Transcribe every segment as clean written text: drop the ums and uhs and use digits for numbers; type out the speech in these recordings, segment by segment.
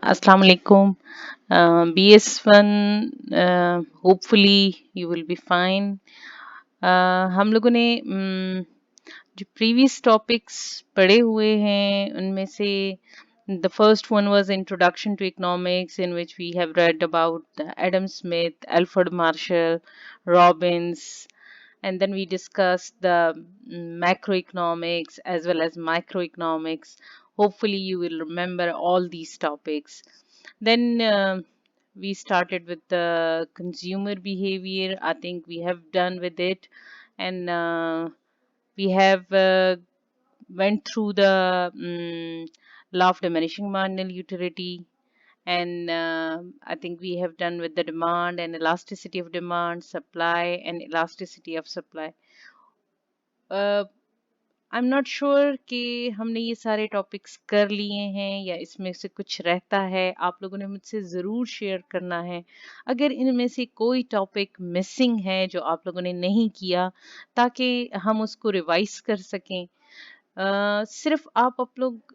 Assalamu alaikum. BS1, hopefully you will be fine. हम लोगों ने जो previous topics पढ़े हुए हैं उनमें से the first one was Introduction to Economics, in which we have read about Adam Smith, Alfred Marshall, Robbins, and then we discussed the macroeconomics as well as microeconomics. Hopefully you will remember all these topics. Then we started with the consumer behavior. I think we have done with it, and we have went through the law of diminishing marginal utility, and I think we have done with the demand and elasticity of demand, supply and elasticity of supply. I am not sure कि हमने ये सारे topics कर लिए हैं या इसमें से कुछ रहता है। आप लोगों ने मुझसे ज़रूर शेयर करना है अगर इनमें से कोई टॉपिक मिसिंग है जो आप लोगों ने नहीं किया, ताकि हम उसको रिवाइज कर सकें। सिर्फ आप लोग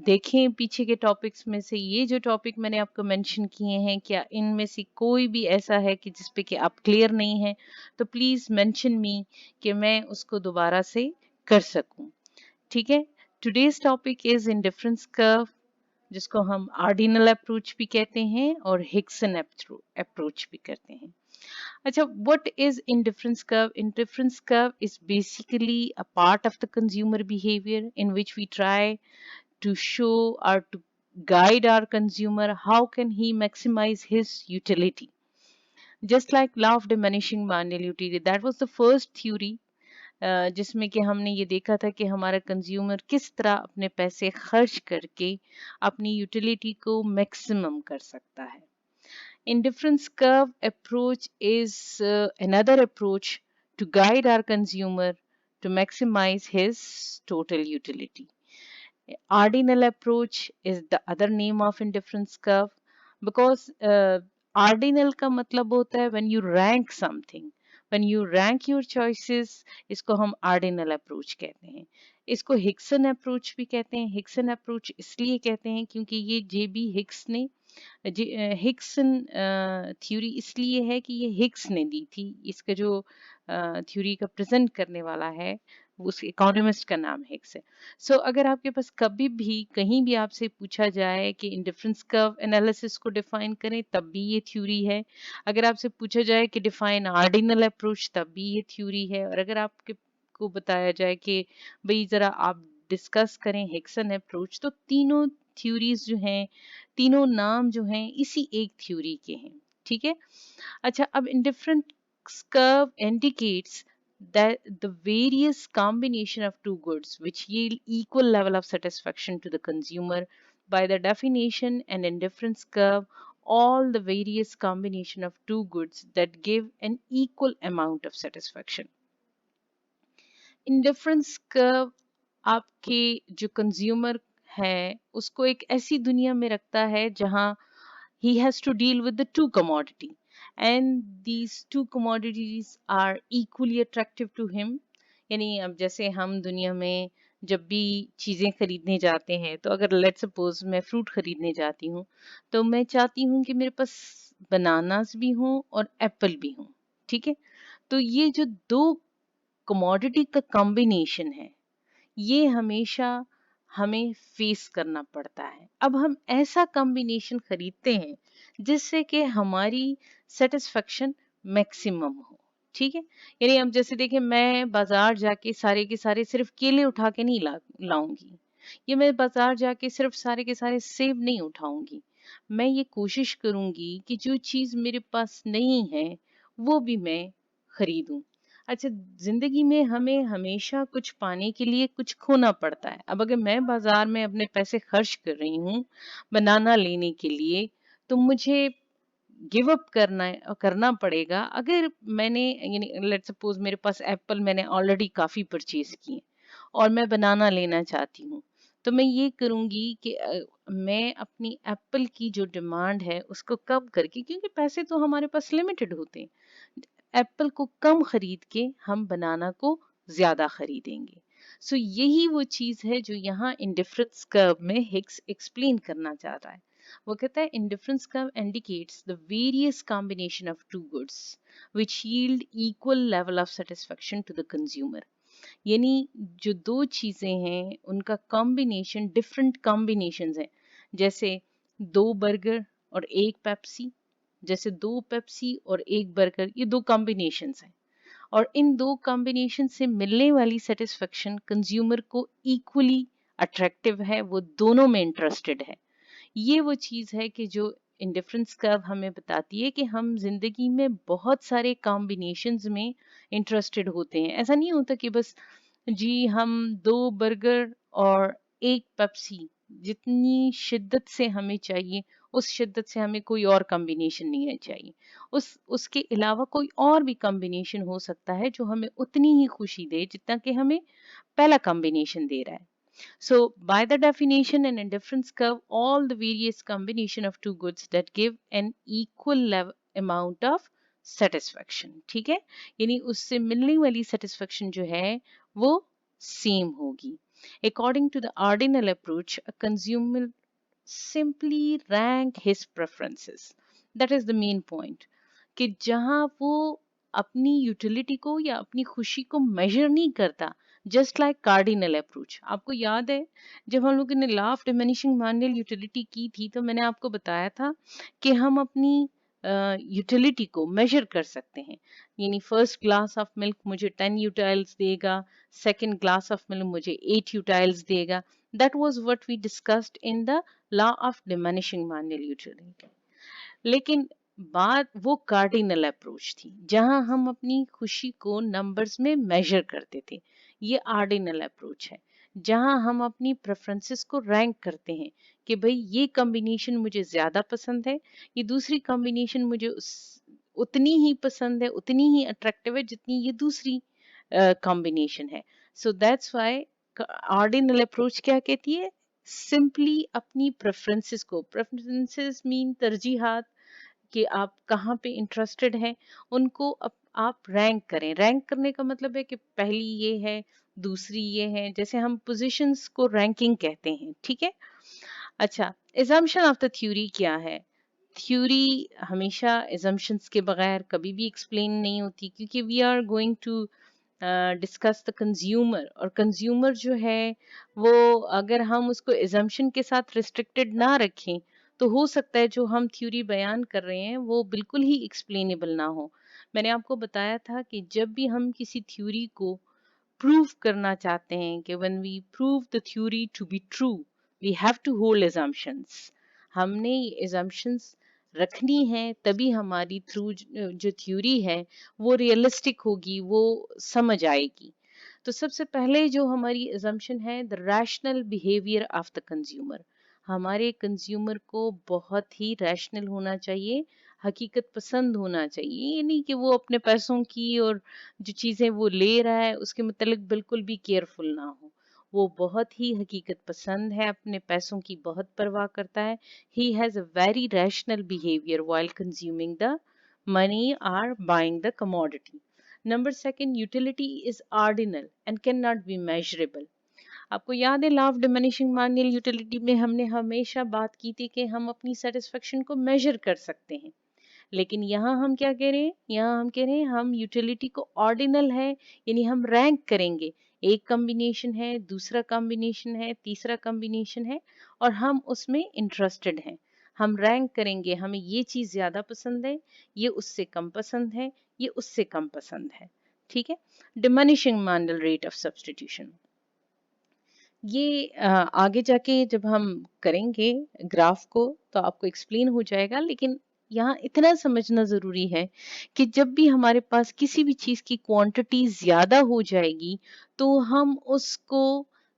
देखें पीछे के टॉपिक्स में से ये जो टॉपिक मैंने आपको मेंशन किए हैं, क्या इनमें से कोई भी ऐसा है कि जिस पे कि आप क्लियर नहीं है, तो प्लीज़ मेंशन मी कि मैं उसको दोबारा से कर सकूं। ठीक है। Today's topic is indifference curve, जिसको हम आर्डिनल अप्रोच भी कहते हैं और हिक्सन अप्रोच भी कहते हैं। अच्छा, what is indifference curve? Indifference curve is basically a part of the consumer behavior in which we try to show or to guide our consumer how can he maximize his utility. Just like law of diminishing marginal utility, that was the first theory जिसमें कि हमने ये देखा था कि हमारा consumer किस तरह अपने पैसे खर्च करके अपनी यूटिलिटी को मैक्सिमम कर सकता है। Indifference curve approach is another approach to guide our consumer to maximize his total utility. Ordinal approach is the other name of indifference curve, because ordinal का मतलब होता है when you rank something, when you rank your choices, इसको हम ordinal approach कहते हैं। इसको Hickson approach भी कहते हैं। हिक्सन अप्रोच इसलिए कहते हैं क्योंकि ये जेबी हिक्स ने हिक्सन थ्योरी इसलिए है कि ये हिक्स ने दी थी। इसका जो थ्योरी का प्रेजेंट करने वाला है उस इकोनॉमिस्ट का नाम हिक्स है। सो अगर आपके पास कभी भी कहीं भी आपसे पूछा जाए कि इंडिफरेंस कर्व एनालिसिस को डिफाइन करें, तब भी ये थ्योरी है। अगर आपसे पूछा जाए कि डिफाइन आर्डिनल अप्रोच, तब भी ये थ्योरी है। और अगर आपके को बताया जाए कि भाई जरा आप डिस्कस करें हिक्सन अप्रोच, तो तीनों थ्योरीज जो हैं, तीनों नाम जो हैं इसी एक थ्योरी के हैं। ठीक है। अच्छा, अब indifference curve indicates that the various combination of two goods which yield equal level of satisfaction to the consumer. By the definition, an indifference curve, all the various combination of two goods that give an equal amount of satisfaction. Indifference curve आपके जो consumer है उसको एक ऐसी दुनिया में रखता है जहां he has to deal with the two commodity, and these two commodities are equally attractive to him. यानी अब जैसे हम दुनिया में जब भी चीजें खरीदने जाते हैं, तो अगर लेट सपोज मैं फ्रूट खरीदने जाती हूँ, तो मैं चाहती हूँ कि मेरे पास बनानास भी हों और एप्पल भी हों। ठीक है। तो ये जो दो कमोडिटी का कॉम्बिनेशन है, ये हमेशा हमें फेस करना पड़ता है। अब हम ऐसा कॉम्बिनेशन खरीदते हैं जिससे कि हमारी सेटिस्फेक्शन मैक्सिमम हो। ठीक है। यानी अब जैसे देखिए, मैं बाजार जाके सारे के सारे सिर्फ केले उठा के नहीं लाऊंगी, ये मैं बाजार जाके सिर्फ सारे के सारे सेब नहीं उठाऊंगी। मैं ये कोशिश करूंगी कि जो चीज मेरे पास नहीं है वो भी मैं खरीदूं। अच्छा, जिंदगी में हमें हमेशा कुछ पाने के लिए कुछ खोना पड़ता है। अब अगर मैं बाजार में अपने पैसे खर्च कर रही हूँ बनाना लेने के लिए, तो मुझे गिव अप करना पड़ेगा। अगर मैंने यानी लेट्स सपोज मेरे पास एप्पल मैंने ऑलरेडी काफी परचेज किए और मैं बनाना लेना चाहती हूँ, तो मैं ये करूंगी कि मैं अपनी एप्पल की जो डिमांड है उसको कम करके, क्योंकि पैसे तो हमारे पास लिमिटेड होते हैं, एप्पल को कम खरीद के हम बनाना को ज्यादा खरीदेंगे। यही वो चीज है जो यहाँ इंडिफरेंस कर्व में हिक्स एक्सप्लेन करना चाह रहा है। वो कहता है indifference curve indicates the various combination of two goods which yield equal level of satisfaction to the consumer. यानी जो दो चीजें हैं उनका कॉम्बिनेशन डिफरेंट कॉम्बिनेशंस हैं, जैसे दो बर्गर और एक पेप्सी, जैसे दो पेप्सी और एक बर्गर, ये दो कॉम्बिनेशंस हैं और इन दो कॉम्बिनेशन से मिलने वाली सेटिस्फेक्शन कंज्यूमर को इक्वली अट्रैक्टिव है, वो दोनों में इंटरेस्टेड है। ये वो चीज है कि जो इंडिफरेंस कर्व हमें बताती है कि हम जिंदगी में बहुत सारे कॉम्बिनेशंस में इंटरेस्टेड होते हैं। ऐसा नहीं होता कि बस जी हम दो बर्गर और एक पेप्सी जितनी शिद्दत से हमें चाहिए उस शिद्दत से हमें कोई और कॉम्बिनेशन नहीं है चाहिए, उसके अलावा कोई और भी कॉम्बिनेशन हो सकता है जो हमें उतनी ही खुशी दे जितना कि हमें पहला कॉम्बिनेशन दे रहा है। So, by the definition, an indifference curve, all the various combination of two goods that give an equal level amount of satisfaction. ठीक है, यानी उससे मिलने वाली satisfaction जो है वो सेम होगी। According to the ordinal approach, a consumer simply rank his preferences. That is the main point. कि जहां वो अपनी यूटिलिटी को या अपनी खुशी को मेजर नहीं करता, जस्ट लाइक कार्डिनल अप्रोच। आपको याद है जब हम लोगों ने law of diminishing marginal utility की थी तो मैंने आपको बताया था कि हम अपनी यूटिलिटी को मेजर कर सकते हैं। यानी फर्स्ट ग्लास ऑफ मिल्क मुझे 10 यूटाइल्स देगा, सेकंड ग्लास ऑफ मिल्क मुझे 8 यूटाइल्स देगा। That was what we discussed in the law of diminishing marginal utility. लेकिन बात वो कार्डिनल अप्रोच थी जहां हम अपनी खुशी को नंबर्स में मेजर करते थे। ये आर्डिनल अप्रोच है जहां हम अपनी प्रेफरेंसेस को रैंक करते हैं कि भाई ये कॉम्बिनेशन मुझे ज्यादा पसंद है, ये दूसरी कॉम्बिनेशन मुझे उतनी ही पसंद है, उतनी ही अट्रैक्टिव है जितनी ये दूसरी कॉम्बिनेशन है। So that's why ordinal approach क्या कहती है, सिंपली अपनी प्रेफरेंसेस मीन तरजीहात कि आप कहाँ पे इंटरेस्टेड हैं उनको आप रैंक करें। रैंक करने का मतलब है कि पहली ये है, दूसरी ये है, जैसे हम पोजीशंस को रैंकिंग कहते हैं। ठीक है, अच्छा, एजम्पशन ऑफ द थ्योरी क्या है? थ्योरी हमेशा एजम्पशंस के बगैर कभी भी एक्सप्लेन नहीं होती, क्योंकि we are going to discuss the consumer, और कंज्यूमर जो है वो अगर हम उसको एजम्पशन के साथ रिस्ट्रिक्टेड ना रखें तो हो सकता है जो हम थ्योरी बयान कर रहे हैं वो बिल्कुल ही एक्सप्लेनेबल ना हो। मैंने आपको बताया था कि जब भी हम किसी थ्योरी को प्रूव करना चाहते हैं कि when we prove the theory to be true we have to hold assumptions। हमने assumptions रखनी है तभी हमारी थ्रू जो थ्योरी है वो रियलिस्टिक होगी, वो समझ आएगी। तो सबसे पहले जो हमारी assumption है the rational behaviour of the consumer. हमारे कंज्यूमर को बहुत ही रैशनल होना चाहिए, हकीकत पसंद होना चाहिए। ये नहीं कि वो अपने पैसों की और जो चीजें वो ले रहा है उसके मुतालिक बिल्कुल भी केयरफुल ना हो। वो बहुत ही हकीकत पसंद है, अपने पैसों की बहुत परवाह करता है। He has a very rational behaviour while consuming the money or buying the commodity. Number second, utility is ordinal and can not be measurable. आपको याद है law of diminishing marginal utility में हमने हमेशा बात की थी कि हम अपनी सेटिस्फेक्शन को मेजर कर सकते हैं, लेकिन यहाँ हम क्या कह रहे हैं, यहाँ हम कह रहे हैं हम यूटिलिटी को ऑर्डिनल है, यानी हम रैंक करेंगे। एक कॉम्बिनेशन है, दूसरा कॉम्बिनेशन है, तीसरा कॉम्बिनेशन है और हम उसमें इंटरेस्टेड हैं। हम रैंक करेंगे, हमें ये चीज ज्यादा पसंद है, ये उससे कम पसंद है, ये उससे कम पसंद है। ठीक है, diminishing marginal rate of substitution, ये आगे जाके जब हम करेंगे ग्राफ को तो आपको एक्सप्लेन हो जाएगा, लेकिन यहाँ इतना समझना जरूरी है कि जब भी हमारे पास किसी भी चीज की क्वांटिटी ज्यादा हो जाएगी तो हम उसको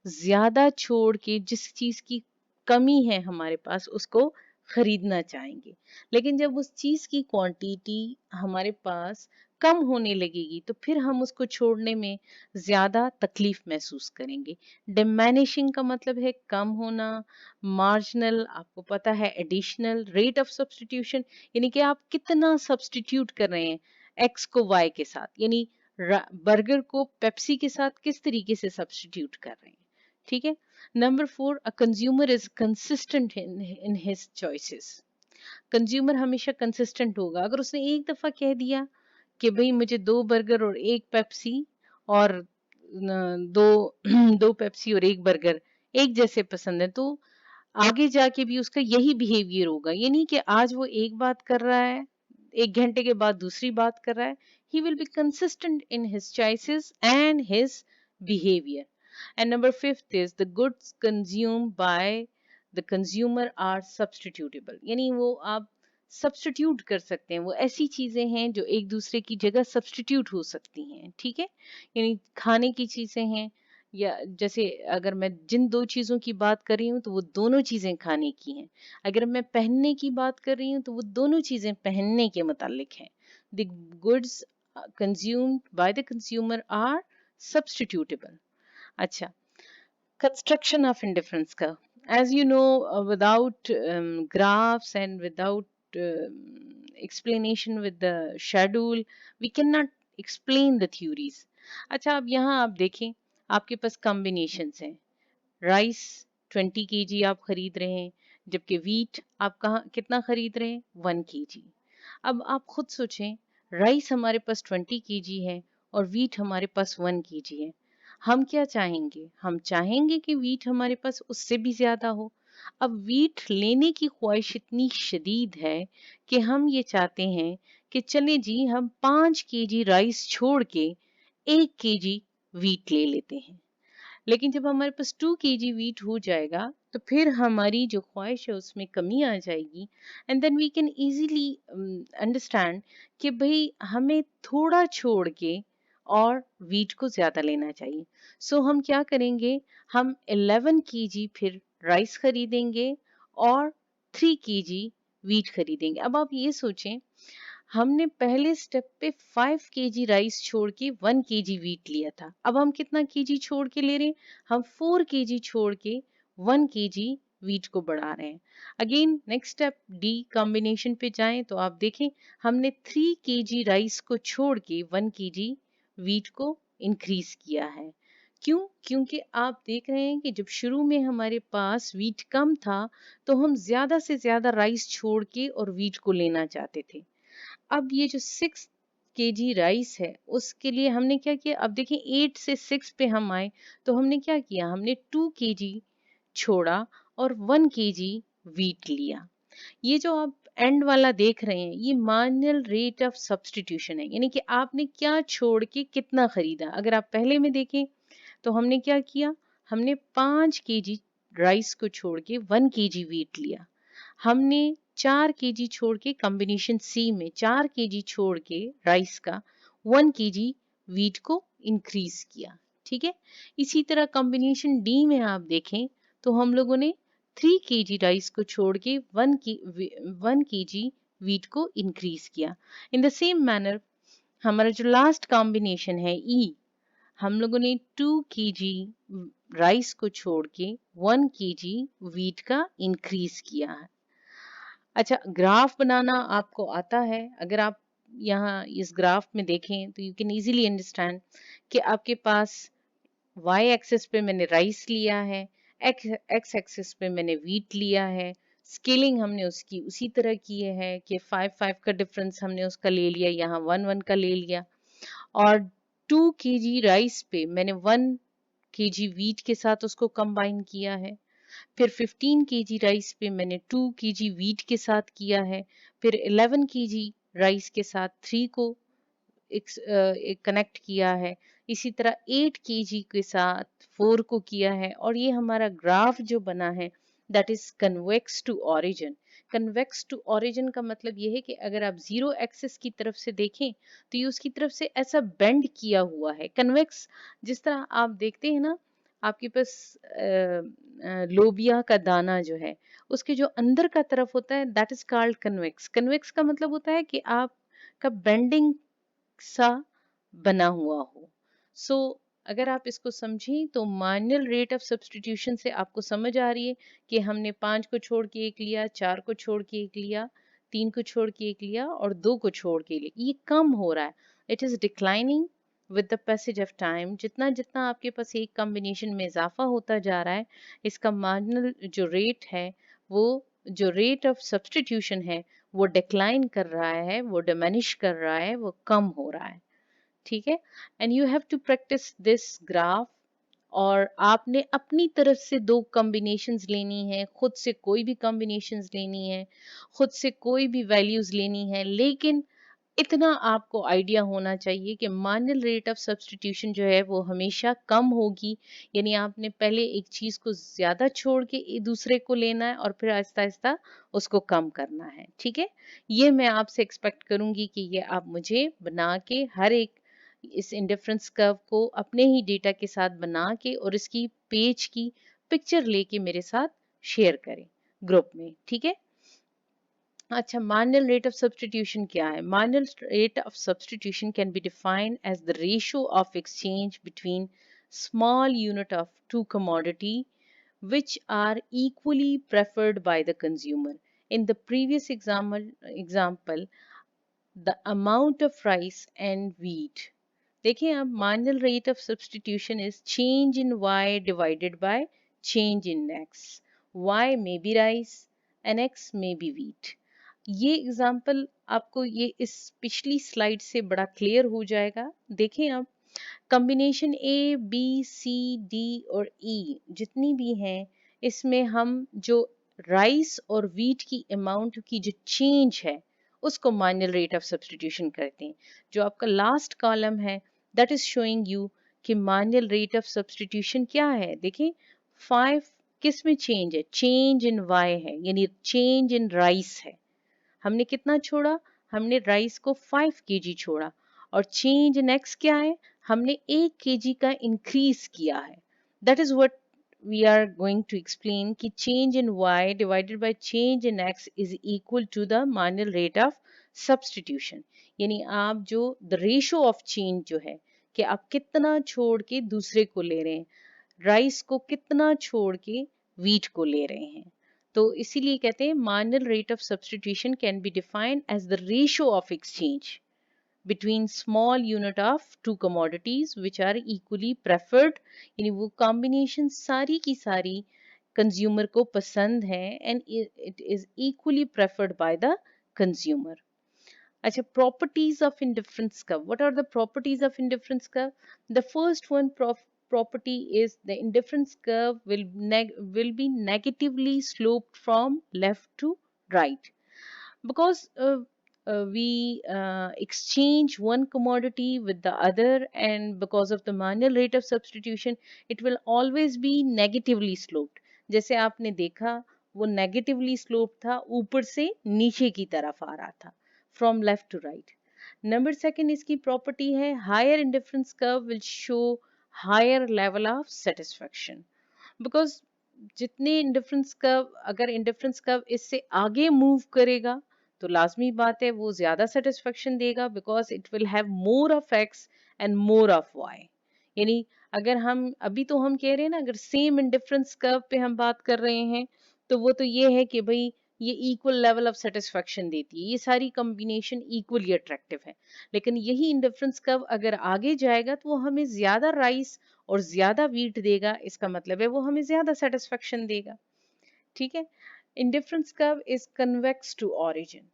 ज्यादा छोड़ के जिस चीज की कमी है हमारे पास उसको खरीदना चाहेंगे। लेकिन जब उस चीज की क्वांटिटी हमारे पास कम होने लगेगी तो फिर हम उसको छोड़ने में ज्यादा तकलीफ महसूस करेंगे। डिमिनिशिंग का मतलब है कम होना, मार्जिनल आपको पता है एडिशनल, रेट ऑफ सब्स्टिट्यूशन यानी कि आप कितना सब्स्टिट्यूट कर रहे हैं एक्स को वाई के साथ, यानी बर्गर को पेप्सी के साथ किस तरीके से सब्स्टिट्यूट कर रहे हैं। ठीक है। Number 4, a consumer is consistent in his choices. Consumer हमेशा कंसिस्टेंट होगा। अगर उसने एक दफा कह दिया कि भाई मुझे 2 बर्गर और 1 पेप्सी और दो दो पेप्सी और 1 बर्गर एक जैसे पसंद है, तो आगे जाके भी उसका यही बिहेवियर होगा। ये नहीं कि आज वो एक बात कर रहा है, 1 घंटे के बाद दूसरी बात कर रहा है। He will be consistent in his choices and his behaviour. And number 5th is the goods consumed by the consumer are substitutable, यानी वो आप सब्स्टिट्यूट कर सकते हैं। वो ऐसी चीजें हैं जो एक दूसरे की जगह सब्स्टिट्यूट हो सकती हैं, ठीक है। यानी खाने की चीजें हैं, या जैसे अगर मैं जिन 2 चीजों की बात कर रही हूँ तो वो दोनों चीजें खाने की हैं। अगर मैं पहनने की बात कर रही हूँ तो वो दोनों चीजें पहनने के मुतालिक हैं। The goods consumed by the consumer are substitutable. अच्छा, construction of indifference curve. As you know, without graphs and without explanation with the schedule, we cannot explain the theories. अच्छा, अब यहाँ आप देखें, आपके पास कॉम्बिनेशंस हैं। राइस 20 kg आप खरीद रहे हैं, जबकि वीट आप कहाँ कितना खरीद रहे हैं, 1 kg। अब आप खुद सोचें, राइस हमारे पास 20 kg है और वीट हमारे पास 1 kg है। हम क्या चाहेंगे? हम चाहेंगे कि वीट हमारे पास उससे भी ज्यादा हो। अब वीट लेने की ख्वाहिश इतनी शदीद है कि हम ये चाहते हैं कि चले जी हम 5 kg राइस छोड़ के 1 kg वीट ले लेते हैं। लेकिन जब हमारे पास 2 kg वीट हो जाएगा तो फिर हमारी जो ख्वाहिश है उसमें कमी आ जाएगी। And then we can easily understand कि भाई हमें थोड़ा छोड़ के और वीट को ज्यादा लेना चाहिए। सो हम क्या करेंगे, हम 11 kg फिर राइस खरीदेंगे और 3 kg वीट खरीदेंगे। अब आप ये सोचें, हमने पहले स्टेप पे 5 kg राइस छोड़ के 1 kg वीट लिया था। अब हम कितना केजी छोड़ के ले रहे हैं, हम 4 kg छोड़ के 1 kg वीट को बढ़ा रहे हैं। Again next step D combination पे जाएं तो आप देखें, हमने 3 kg राइस को छोड़ के 1 kg वीट को इंक्रीज किया है। क्यों? क्योंकि आप देख रहे हैं कि जब शुरू में हमारे पास वीट कम था तो हम ज्यादा से ज्यादा राइस छोड़ के और वीट को लेना चाहते थे। अब ये जो 6 kg राइस है उसके लिए हमने क्या किया, अब देखिए 8 से 6 पे हम आए तो हमने क्या किया, हमने 2 kg छोड़ा और 1 kg वीट लिया। ये जो आप एंड वाला देख रहे हैं ये मार्जिनल रेट ऑफ सब्स्टिट्यूशन है, यानी कि आपने क्या छोड़ के कितना खरीदा। अगर आप पहले में देखें तो हमने क्या किया, हमने 5 kg राइस को छोड़ के 1 kg वीट लिया। हमने 4 kg छोड़ के कॉम्बिनेशन सी में 4 kg छोड़ के राइस का 1 kg वीट को इंक्रीज किया, ठीक है। इसी तरह कॉम्बिनेशन डी में आप देखें तो हम लोगों ने 3 kg राइस को छोड़ के 1 kg वीट को इंक्रीज किया। इन द सेम मैनर हमारा जो लास्ट कॉम्बिनेशन है ई, हम लोगों ने 2 kg राइस को छोड़ के 1 kg वीट का इंक्रीज किया है। अच्छा, ग्राफ बनाना आपको आता है? अगर आप यहाँ इस ग्राफ में देखें तो यू कैन इजीली अंडरस्टैंड कि आपके पास वाई एक्सिस पे मैंने राइस लिया है, एक्स एक्सिस पे मैंने वीट लिया है। स्केलिंग हमने उसकी उसी तरह की है कि 5-5 का डिफरेंस हमने उसका ले लिया, यहाँ 1-1 का ले लिया। और 2 kg राइस पे मैंने 1 kg वीट के साथ उसको कंबाइन किया है। फिर 15 kg राइस पे मैंने 2 kg वीट के साथ किया है। फिर 11 kg राइस के साथ 3 को एक कनेक्ट किया है। इसी तरह 8 kg के साथ 4 को किया है। और ये हमारा ग्राफ जो बना है that is convex to origin. Convex to origin का मतलब ये है कि अगर आप जीरो एक्सिस की तरफ से देखें तो ये उसकी तरफ से ऐसा बेंड किया हुआ है। कन्वेक्स जिस तरह आप देखते हैं ना, आपके पास लोबिया का दाना जो है उसके जो अंदर का तरफ होता है that is called convex. Convex का मतलब होता है कि आपका बेंडिंग सा बना हुआ हो। सो अगर आप इसको समझें तो मार्जिनल रेट ऑफ सब्स्टिट्यूशन से आपको समझ आ रही है कि हमने 5 को छोड़ के 1 लिया, 4 को छोड़ के 1 लिया, 3 को छोड़ के 1 लिया और 2 को छोड़ के 1 लिया। ये कम हो रहा है, it is declining with the passage of time, जितना जितना आपके पास एक कॉम्बिनेशन में इजाफा होता जा रहा है, इसका मार्जिनल जो रेट है, वो जो रेट ऑफ सब्स्टिट्यूशन है, वो डिक्लाइन कर रहा है, वो डिमिनिश कर रहा है, वो कम हो रहा है। ठीक है। And you have to practise this graph. और आपने अपनी तरफ से दो कॉम्बिनेशंस लेनी है, खुद से कोई भी कॉम्बिनेशंस लेनी है, खुद से कोई भी वैल्यूज लेनी है, लेकिन इतना आपको आइडिया होना चाहिए कि मार्जिनल रेट ऑफ सब्स्टिट्यूशन जो है वो हमेशा कम होगी। यानी आपने पहले एक चीज को ज्यादा छोड़ के दूसरे को लेना है और फिर आहिस्ता आहिस्ता उसको कम करना है। ठीक है। ये मैं आपसे एक्सपेक्ट करूंगी कि ये आप मुझे बना के हर एक इस इंडिफरेंस कर्व को अपने ही डेटा के साथ बना के और इसकी पेज की पिक्चर लेके मेरे साथ शेयर करें ग्रुप में। ठीक है। अच्छा, marginal rate of substitution क्या है? Marginal rate of substitution can be defined as the ratio of exchange between small unit of two commodity which are equally preferred by the consumer. In the previous example, the amount of rice and wheat. देखिए आप, marginal rate of substitution is change in y divided by change in x. Y may be rice and x may be wheat. ये example आपको ये इस पिछली slide से बड़ा clear हो जाएगा। देखें आप, combination A B C D और ई जितनी भी हैं, इसमें हम जो राइस और वीट की अमाउंट की जो चेंज है उसको मार्जिनल रेट ऑफ सब्स्टिट्यूशन करते हैं। जो आपका लास्ट कॉलम है, दैट इज शोइंग यू कि मार्जिनल रेट ऑफ सब्स्टिट्यूशन क्या है। देखिए 5 किस में चेंज है? चेंज इन वाई है, यानी चेंज इन राइस है। हमने कितना छोड़ा? हमने राइस को 5 केजी छोड़ा। और चेंज इन एक्स क्या है? हमने 1 केजी का इंक्रीज किया है। That is what we are going to explain कि change in y divided by change in x is equal to the marginal rate of substitution। यानी आप जो the ratio of change जो है कि आप कितना छोड़ के दूसरे को ले रहे हैं, राइस को कितना छोड़ के वीट को ले रहे हैं। तो इसीलिए कहते हैं marginal rate of substitution can be defined as the ratio of exchange between small unit of two commodities which are equally preferred। यानी वो combination सारी की सारी consumer को पसंद है and it is equally preferred by the consumer। अच्छा, properties of indifference curve. What are the properties of indifference curve? The first one property is the indifference curve will be negatively sloped from left to right because we exchange one commodity with the other, and because of the marginal rate of substitution it will always be negatively sloped। जैसे आपने देखा, वो negatively sloped था, ऊपर से नीचे की तरफ आ रहा था, from left to right। Number second इसकी प्रॉपर्टी है higher indifference curve will show higher level of satisfaction because जितने इंडिफरेंस कर्व, अगर इंडिफरेंस कर्व इससे आगे मूव करेगा तो लाजमी बात है वो ज्यादा सेटिस्फेक्शन देगा because it will have more of X and more of Y. यानी अगर हम अभी तो हम कह रहे हैं ना, अगर सेम इंडिफरेंस कर्व पे हम बात कर रहे हैं तो वो तो ये है कि भाई ये इक्वल लेवल ऑफ सेटिस्फेक्शन देती है, ये सारी कॉम्बिनेशन इक्वली अट्रैक्टिव है। लेकिन यही इंडिफरेंस कर्व अगर आगे जाएगा तो वो हमें ज्यादा राइस और ज्यादा वीट देगा, इसका मतलब है वो हमें ज्यादा सेटिस्फेक्शन देगा। ठीक है। Indifference curve is convex to origin.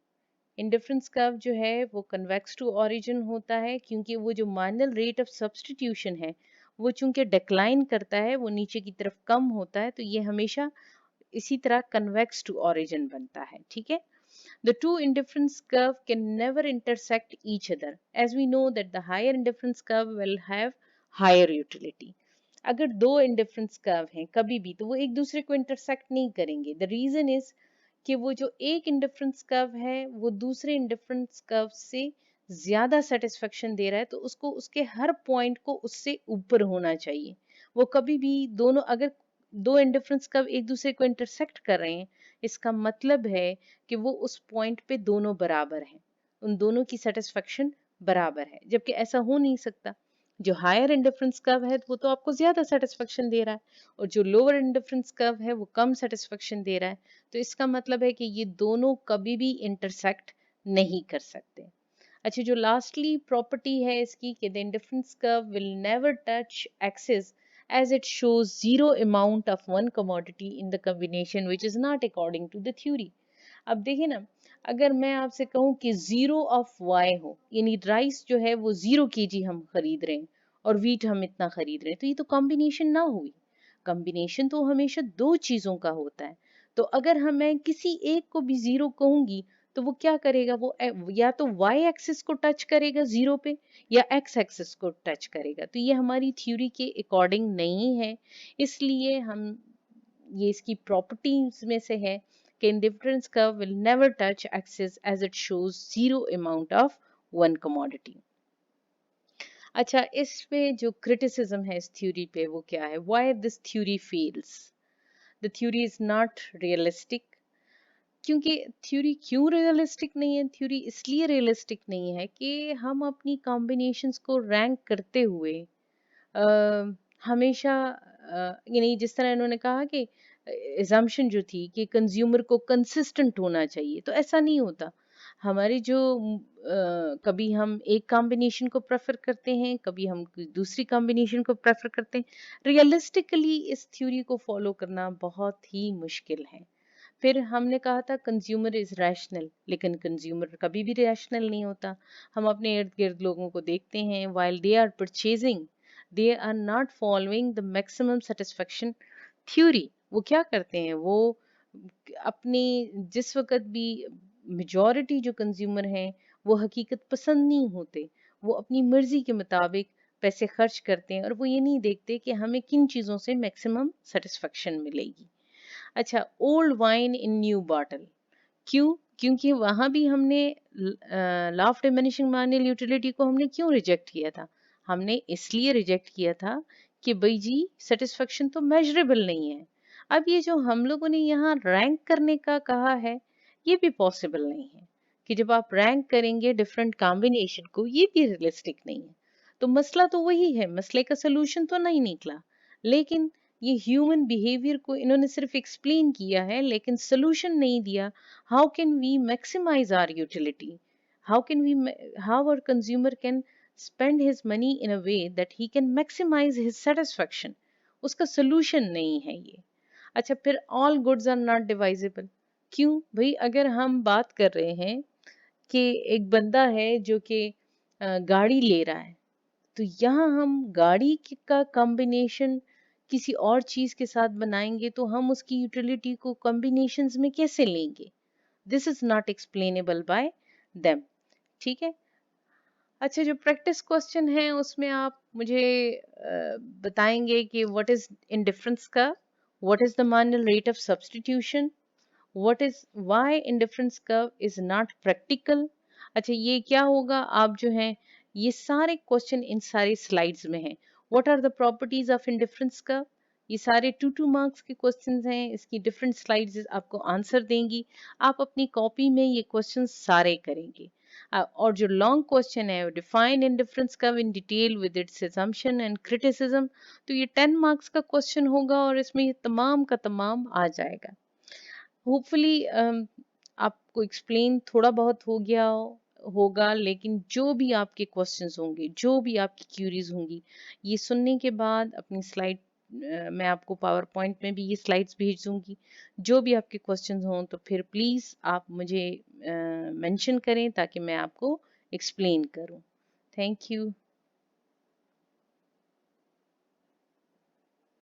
Indifference curve जो है वो कन्वेक्स टू ऑरिजिन होता है क्योंकि वो जो मार्जिनल रेट ऑफ सब्स्टिट्यूशन है वो चूंकि डिक्लाइन करता है, वो नीचे की तरफ कम होता है, तो ये हमेशा इसी तरह कन्वेक्स टू ऑरिजिन बनता है। ठीक है। The two indifference curve can never intersect each other, as we know that the higher indifference curve will have higher utility। अगर दो indifference curve हैं कभी भी तो वो एक दूसरे को intersect नहीं करेंगे। The reason is कि वो जो एक indifference curve है वो दूसरे indifference curve से ज्यादा satisfaction दे रहा है, तो उसको उसके हर point को उससे ऊपर होना चाहिए। वो कभी भी दोनों, अगर दो इंडिफरेंस कर्व एक दूसरे को इंटरसेक्ट कर रहे हैं, इसका मतलब है कि वो उस पॉइंट पे दोनों बराबर हैं, उन दोनों की सेटिस्फेक्शन बराबर है, जबकि ऐसा हो नहीं सकता। जो हायर इंडिफरेंस कर्व है वो तो आपको ज्यादा सेटिस्फेक्शन दे रहा है और जो लोअर इंडिफरेंस कर्व है वो कम सेटिस्फेक्शन दे रहा है। तो इसका मतलब है कि ये दोनों कभी भी इंटरसेक्ट नहीं कर सकते। अच्छा, जो लास्टली प्रॉपर्टी है इसकी कि the indifference curve will never touch axis as it shows zero amount of one commodity in the combination which is not according to the theory. अब देखिए ना, अगर मैं आपसे कहूँ कि 0 of y हो, यानी राइस जो है वो 0 kg हम खरीद रहे हैं और वीट हम इतना खरीद रहे हैं, तो ये तो कॉम्बिनेशन ना हुई। कॉम्बिनेशन तो हमेशा दो चीजों का होता है। तो अगर हम मैं किसी एक को भी 0 कहूंगी तो वो क्या करेगा, वो या तो y एक्सिस को टच करेगा 0 पे या x एक्सिस को टच करेगा। तो ये हमारी थ्योरी के अकॉर्डिंग नहीं है, इसलिए हम ये इसकी प्रॉपर्टीज में से है कि indifference curve will never touch axis as it shows zero amount of one commodity. अच्छा, इस पे जो क्रिटिसिज्म है इस थ्योरी पे वो क्या है, why this theory fails? The theory is not realistic. क्योंकि थ्योरी क्यों रियलिस्टिक नहीं है, थ्योरी इसलिए रियलिस्टिक नहीं है कि हम अपनी कॉम्बिनेशंस को रैंक करते हुए अ, हमेशा यानी जिस तरह इन्होंने कहा कि एजम्पशन जो थी कि कंज्यूमर को कंसिस्टेंट होना चाहिए, तो ऐसा नहीं होता। हमारी जो कभी हम एक कॉम्बिनेशन को प्रेफर करते हैं, कभी हम दूसरी कॉम्बिनेशन को प्रेफर करते हैं। रियलिस्टिकली इस थ्योरी को फॉलो करना बहुत ही मुश्किल है। फिर हमने कहा था कंज्यूमर इज रैशनल, लेकिन कंज्यूमर कभी भी रैशनल नहीं होता। हम अपने इर्द गिर्द लोगों को देखते हैं, while they are purchasing they are not following the maximum satisfaction theory। वो क्या करते हैं, वो अपनी जिस वक्त भी मेजॉरिटी जो कंज्यूमर हैं वो हकीकत पसंद नहीं होते, वो अपनी मर्जी के मुताबिक पैसे खर्च करते हैं और वो ये नहीं देखते कि हमें किन चीज़ों से मैक्सिमम सेटिस्फेक्शन मिलेगी। अच्छा, old wine in new bottle, क्यों? क्योंकि वहां भी हमने law of diminishing marginal utility को हमने क्यों रिजेक्ट किया था? हमने इसलिए रिजेक्ट किया था कि भाई जी सेटिस्फेक्शन तो मेजरेबल नहीं है। अब ये जो हम लोगों ने यहाँ रैंक करने का कहा है, ये भी पॉसिबल नहीं है कि जब आप रैंक करेंगे डिफरेंट कॉम्बिनेशन को, ये भी रियलिस्टिक नहीं है। तो मसला तो वही है, मसले का सोल्यूशन तो नहीं निकला, लेकिन ये ह्यूमन बिहेवियर को इन्होंने सिर्फ एक्सप्लेन किया है लेकिन सोल्यूशन नहीं दिया। how can we maximize our utility, how can we how our consumer can spend his money in a way that he can maximize his satisfaction, उसका solution नहीं है ये। अच्छा, फिर all goods are not divisible, क्यों भाई? अगर हम बात कर रहे हैं कि एक बंदा है जो कि गाड़ी ले रहा है, तो यहाँ हम गाड़ी का कॉम्बिनेशन किसी और चीज के साथ बनाएंगे तो हम उसकी यूटिलिटी को कॉम्बिनेशंस में कैसे लेंगे? This is not explainable bye them. ठीक है। अच्छा, जो प्रैक्टिस क्वेश्चन है उसमें आप मुझे बताएंगे कि व्हाट इज इंडिफरेंस का, what is the marginal rate of substitution, what is why indifference curve is not practical. अच्छा, ये क्या होगा, आप जो है ये सारे क्वेश्चन इन सारी स्लाइड्स में हैं। What are the properties of indifference curve, ये सारे 2 मार्क्स के क्वेश्चंस हैं, इसकी डिफरेंट स्लाइड्स आपको आंसर देंगी। आप अपनी कॉपी में ये क्वेश्चन सारे करेंगे। और जो लॉन्ग क्वेश्चन है, define indifference curve in detail with its assumption and criticism, तो ये 10 मार्क्स का क्वेश्चन होगा और इसमें ये तमाम का तमाम आ जाएगा। होपफुली आपको एक्सप्लेन थोड़ा बहुत हो गया होगा, लेकिन जो भी आपके क्वेश्चंस होंगे, जो भी आपकी क्यूरीज होंगी, ये सुनने के बाद अपनी स्लाइड मैं आपको पावर पॉइंट में भी ये स्लाइड्स भेज दूंगी। जो भी आपके क्वेश्चंस हों तो फिर प्लीज़ आप मुझे मेंशन करें ताकि मैं आपको एक्सप्लेन करूं। Thank you.